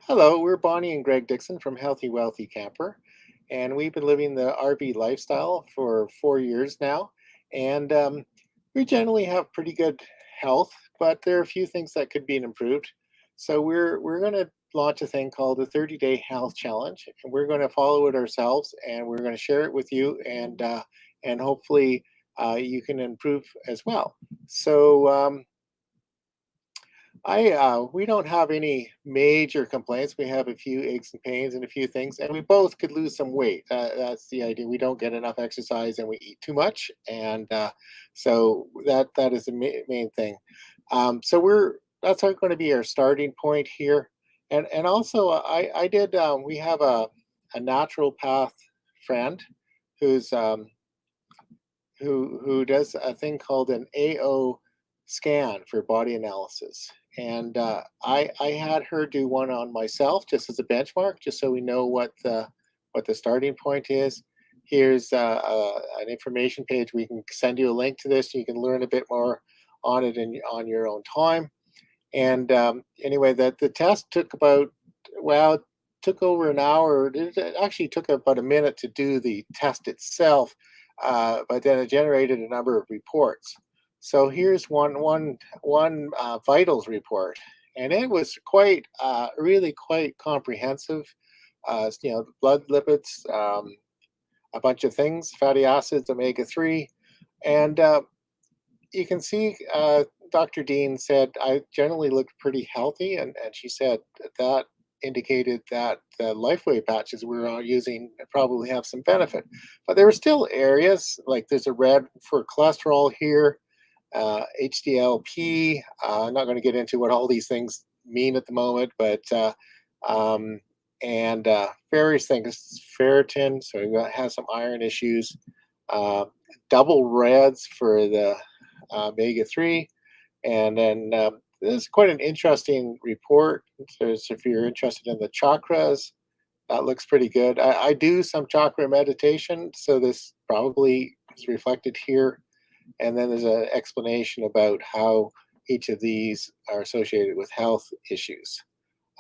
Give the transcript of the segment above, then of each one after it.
Hello, we're Bonnie and Greg Dixon from Healthy Wealthy Camper, and we've been living the RV lifestyle for 4 years now. And we generally have pretty good health, but there are a few things that could be improved. So we're going to launch a thing called the 30-day health challenge, and we're going to follow it ourselves, and we're going to share it with you, and hopefully you can improve as well. So. We don't have any major complaints. We have a few aches and pains and a few things, and we both could lose some weight. That's the idea. We don't get enough exercise and we eat too much, and so that is the main thing. So that's going to be our starting point here, and also I did. We have a natural path friend who's who does a thing called an AO scan for body analysis. And I had her do one on myself just as a benchmark, just so we know what the starting point is. Here's an information page. We can send you a link to this. You can learn a bit more on it on your own time. And anyway, that the test took about it took over an hour. It actually took about a minute to do the test itself, but then it generated a number of reports. So here's one vitals report, and it was really quite comprehensive. Blood lipids, a bunch of things, fatty acids, omega 3, and you can see Dr. Dean said I generally looked pretty healthy, and she said that indicated that the LifeWay patches we're all using probably have some benefit. But there were still areas like there's a red for cholesterol here, HDLP. I'm not going to get into what all these things mean at the moment, but um, and various things, ferritin, so we have some iron issues, uh, double reds for the omega 3, and then this is quite an interesting report. So if you're interested in the chakras, that looks pretty good. I do some chakra meditation, so this probably is reflected here. And then there's an explanation about how each of these are associated with health issues.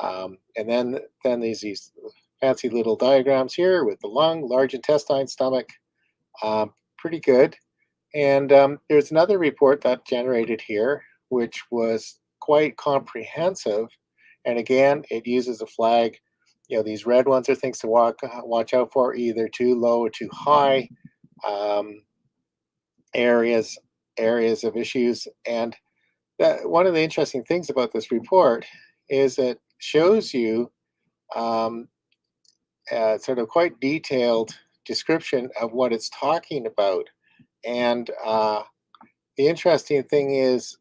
And then there's these fancy little diagrams here with the lung, large intestine, stomach. Pretty good. And there's another report that generated here, which was quite comprehensive. And again, it uses a flag. These red ones are things to watch out for, either too low or too high um, areas areas of issues. And one of the interesting things about this report is it shows you um, sort of quite detailed description of what it's talking about. And the interesting thing is,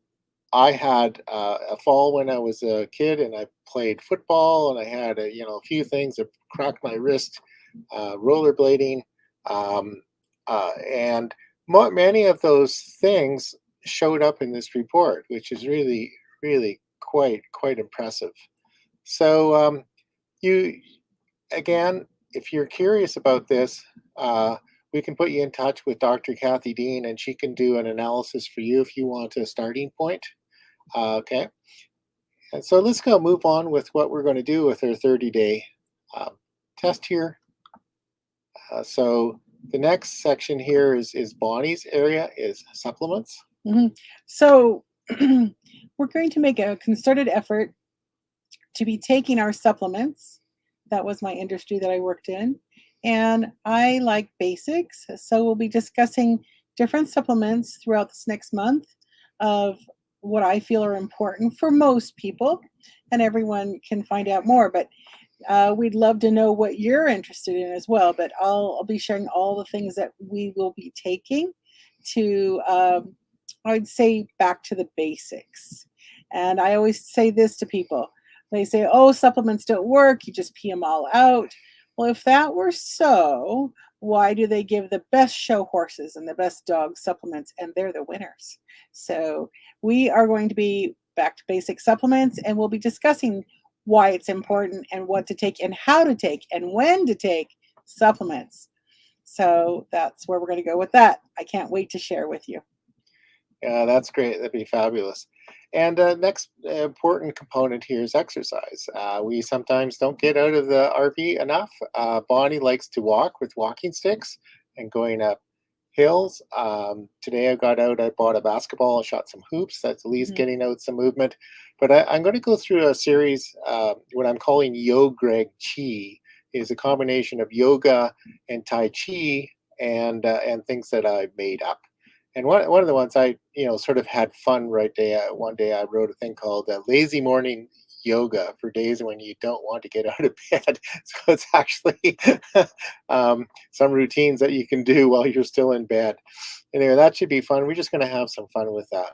I had a fall when I was a kid, and I played football, and I had a few things that cracked my wrist, rollerblading, and many of those things showed up in this report, which is really quite impressive. So you again, if you're curious about this, we can put you in touch with Dr. Kathy Dean, and she can do an analysis for you if you want a starting point. Okay, and so let's go move on with what we're going to do with our 30-day test here. So the next section here is Bonnie's area, is supplements. So we're going to make a concerted effort to be taking our supplements. That was my industry that I worked in. And I like basics. So we'll be discussing different supplements throughout this next month of what I feel are important for most people. And everyone can find out more. But we'd love to know what you're interested in as well. But I'll be sharing all the things that we will be taking to, I'd say, back to the basics. And I always say this to people. They say, oh, supplements don't work. You just pee them all out. Well, if that were so, why do they give the best show horses and the best dogs supplements, and they're the winners? So we are going to be back to basic supplements, and we'll be discussing why it's important and what to take and how to take and when to take supplements. So that's where we're going to go with that. I can't wait to share with you. Yeah, that's great. That'd be fabulous. And next important component here is exercise. We sometimes don't get out of the RV enough. Bonnie likes to walk with walking sticks and going up hills. Today I got out, I bought a basketball, shot some hoops. That's at least Mhm. getting out some movement. But I'm going to go through a series, what I'm calling Yo Greg Chi, is a combination of yoga and Tai Chi and things that I made up. And one of the ones I sort of had fun right day. One day I wrote a thing called lazy morning yoga for days when you don't want to get out of bed. So it's actually some routines that you can do while you're still in bed. Anyway, that should be fun. We're just going to have some fun with that.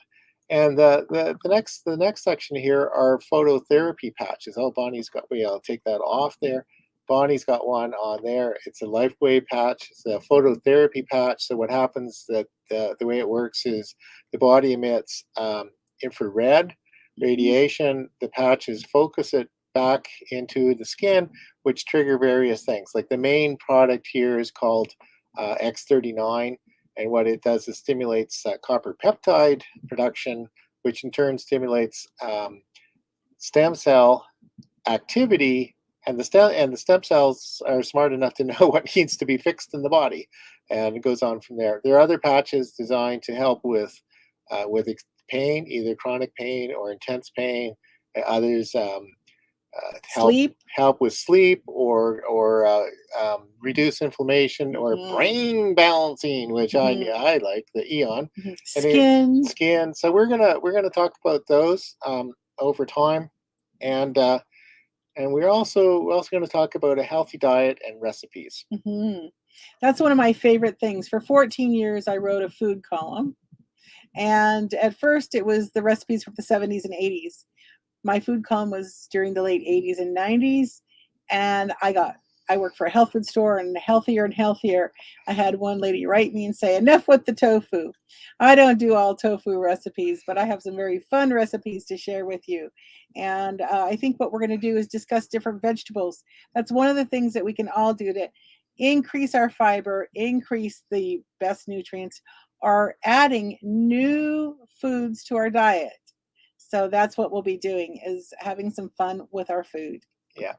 And the next section here are phototherapy patches. Oh, Bonnie's got. I'll take that off there. Bonnie's got one on there. It's a LifeWave patch. It's a phototherapy patch. So what happens that the way it works is the body emits infrared Mhm. radiation. The patches focus it back into the skin, which trigger various things. Like the main product here is called X39, and what it does is stimulates copper peptide production, which in turn stimulates stem cell activity, and the stem cells are smart enough to know what needs to be fixed in the body, and it goes on from there. There are other patches designed to help pain, either chronic pain or intense pain. Others help Sleep. with sleep or reduce inflammation or Mhm. brain balancing, which Mhm. I like the Eon. Mhm. And it, Skin. skin. So we're gonna talk about those over time, and we're also going to talk about a healthy diet and recipes. Mhm. That's one of my favorite things. For 14 years, I wrote a food column. And at first, it was the recipes from the 70s and 80s. My food column was during the late 80s and 90s. And I worked for a health food store and healthier and healthier. I had one lady write me and say, enough with the tofu. I don't do all tofu recipes, but I have some very fun recipes to share with you. And I think what we're going to do is discuss different vegetables. That's one of the things that we can all do to increase our fiber, increase the best nutrients, are adding new foods to our diet. So that's what we'll be doing is having some fun with our food. Yeah.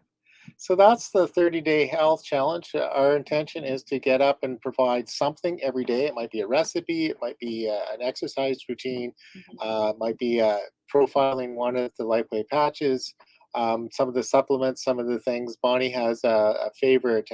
So that's the 30-day health challenge. Our intention is to get up and provide something every day. It might be a recipe, it might be an exercise routine, Mhm. might be profiling one of the Lifeway patches, some of the supplements, some of the things. Bonnie has a favorite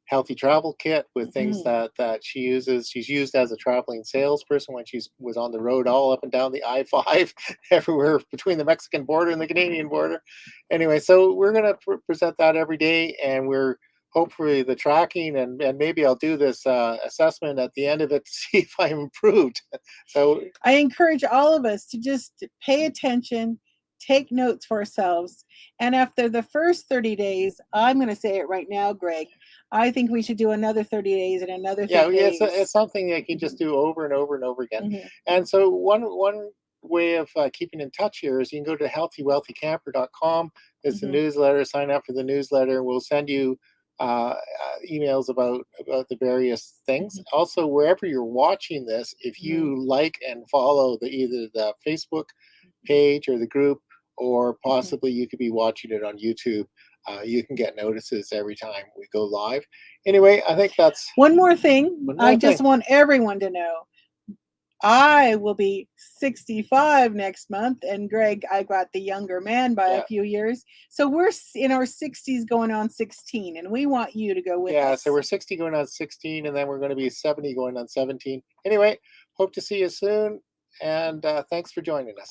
healthy travel kit with things Mhm. that she uses. She's used as a traveling salesperson when she was on the road all up and down the I-5, everywhere between the Mexican border and the Canadian border. Anyway, so we're going to present that every day, and we're hopefully the tracking, and maybe I'll do this assessment at the end of it to see if I'm improved. So I encourage all of us to just pay attention, take notes for ourselves. And after the first 30 days, I'm going to say it right now, Greg, I think we should do another 30 days and another yeah, 30 yeah, it's days. something that you just Mhm. do over and over and over again. Mhm. And so one way of keeping in touch here is you can go to healthywealthycamper.com. It's a Mhm. newsletter. Sign up for the newsletter, and we'll send you emails about the various things. Mhm. Also, wherever you're watching this, if Mhm. you like and follow either the Facebook page or the group, or Mhm. possibly you could be watching it on YouTube. You can get notices every time we go live. Anyway, I think that's One more thing, one I more just thing. want everyone to know I will be 65 next month, and Greg, I got the younger man by a Yeah. few years. So we're in our 60s going on 16, and we want you to go with Yeah. So us. we're 60 going on 16, and then we're going to be 70 going on 17. Anyway, hope to see you soon. And thanks for joining us.